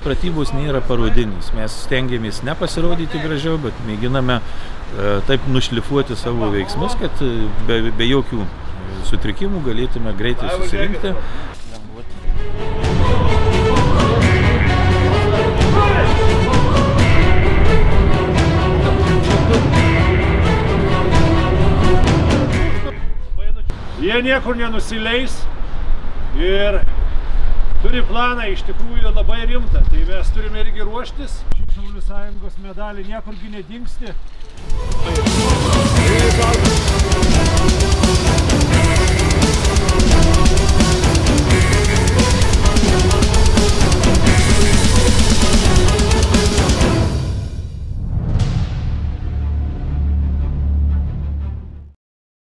pratybos nėra parodinis. Mes stengiamės nepasirodyti gražiau, bet mėginame taip nušlifuoti savo veiksmus, kad be jokių sutrikimų galėtume greitai susirinkti. Jie niekur nenusileis ir turi planą iš tikrųjų labai rimtą. Tai mes turime irgi ruoštis. Šaulių sąjungos medaliai niekurgi nedingsti.